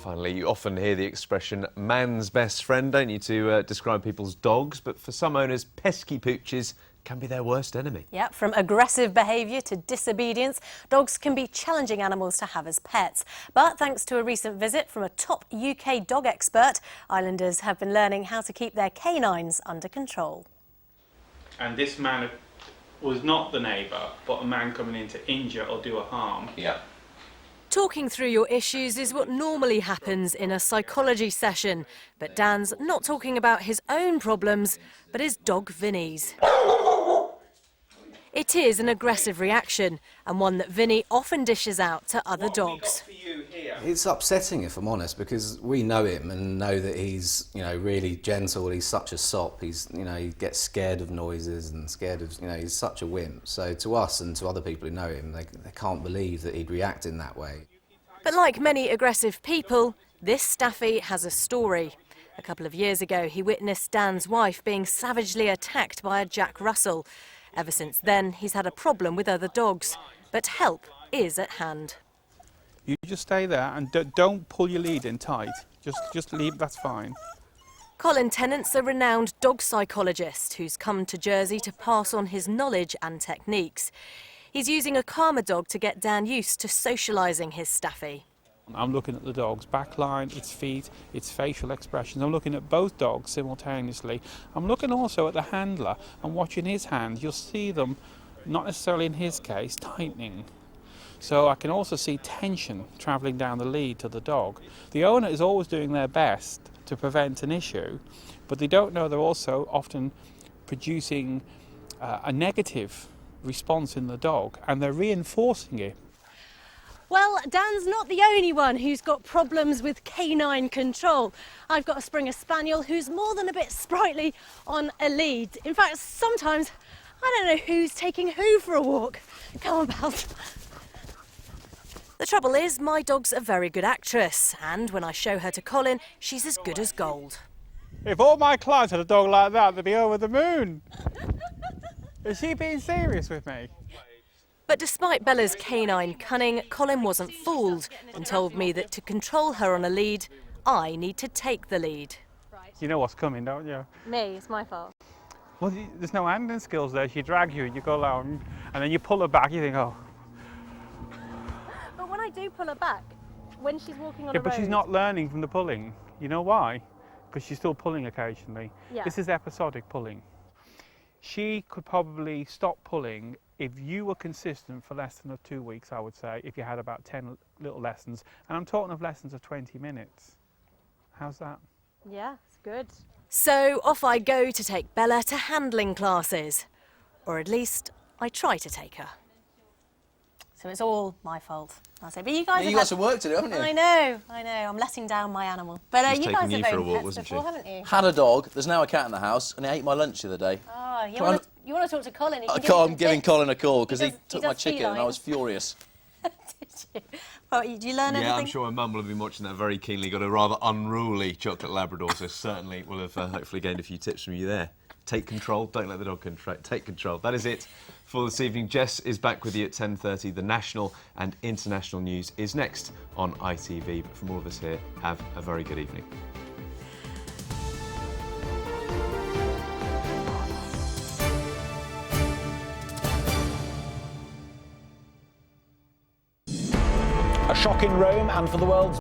Finally, you often hear the expression man's best friend, don't you, to describe people's dogs, but for some owners, pesky pooches can be their worst enemy. Yeah, from aggressive behaviour to disobedience, dogs can be challenging animals to have as pets. But thanks to a recent visit from a top UK dog expert, islanders have been learning how to keep their canines under control. And this man was not the neighbour, but a man coming in to injure or do a harm. Yeah. Talking through your issues is what normally happens in a psychology session. But Dan's not talking about his own problems, but his dog Vinny's. It is an aggressive reaction, and one that Vinny often dishes out to other dogs. It's upsetting, if I'm honest, because we know him and know that he's, really gentle. He's such a sop. He's, he gets scared of noises and scared of, he's such a wimp. So to us and to other people who know him, they can't believe that he'd react in that way. But like many aggressive people, this staffy has a story. A couple of years ago, he witnessed Dan's wife being savagely attacked by a Jack Russell. Ever since then, he's had a problem with other dogs, but help is at hand. You just stay there and don't pull your lead in tight. Just leave, that's fine. Colin Tennant's a renowned dog psychologist who's come to Jersey to pass on his knowledge and techniques. He's using a calmer dog to get Dan used to socialising his staffy. I'm looking at the dog's back line, its feet, its facial expressions. I'm looking at both dogs simultaneously. I'm looking also at the handler and watching his hand. You'll see them, not necessarily in his case, tightening. So I can also see tension travelling down the lead to the dog. The owner is always doing their best to prevent an issue, but they don't know they're also often producing a negative response in the dog, and they're reinforcing it. Well, Dan's not the only one who's got problems with canine control. I've got a Springer Spaniel who's more than a bit sprightly on a lead. In fact, sometimes I don't know who's taking who for a walk. Come on, pals. The trouble is, my dog's a very good actress, and when I show her to Colin, she's as good as gold. If all my clients had a dog like that, they'd be over the moon. Is she being serious with me? But despite Bella's canine cunning, Colin wasn't fooled and told me that to control her on a lead, I need to take the lead. You know what's coming, don't you? Me, it's my fault. Well, there's no handling skills there. She drags you, you go along, and then you pull her back, you think, oh. But when I do pull her back, when she's walking on Yeah, a but road... she's not learning from the pulling. You know why? Because she's still pulling occasionally. Yeah. This is episodic pulling. She could probably stop pulling if you were consistent for less than 2 weeks, I would say, if you had about 10 little lessons. And I'm talking of lessons of 20 minutes. How's that? Yeah, it's good. So off I go to take Bella to handling classes. Or at least, I try to take her. So it's all my fault, I say. But you guys You got some work to do, haven't you? I know. I'm letting down my animal. But She's you guys taking have you for a owned walk, pets wasn't before, she? haven't you? Had a dog, there's now a cat in the house, and he ate my lunch the other day. Oh, you want to talk to Colin? He can give you I'm some giving tips. Colin a call because he He took does my chicken and I was furious. Did you? Well, did you learn anything? Yeah, I'm sure my mum will have been watching that very keenly. Got a rather unruly chocolate Labrador, so certainly will have hopefully gained a few tips from you there. Take control, don't let the dog control. Take control. That is it for this evening. Jess is back with you at 10:30. The national and international news is next on ITV. But from all of us here, have a very good evening. A shock in Rome and for the world's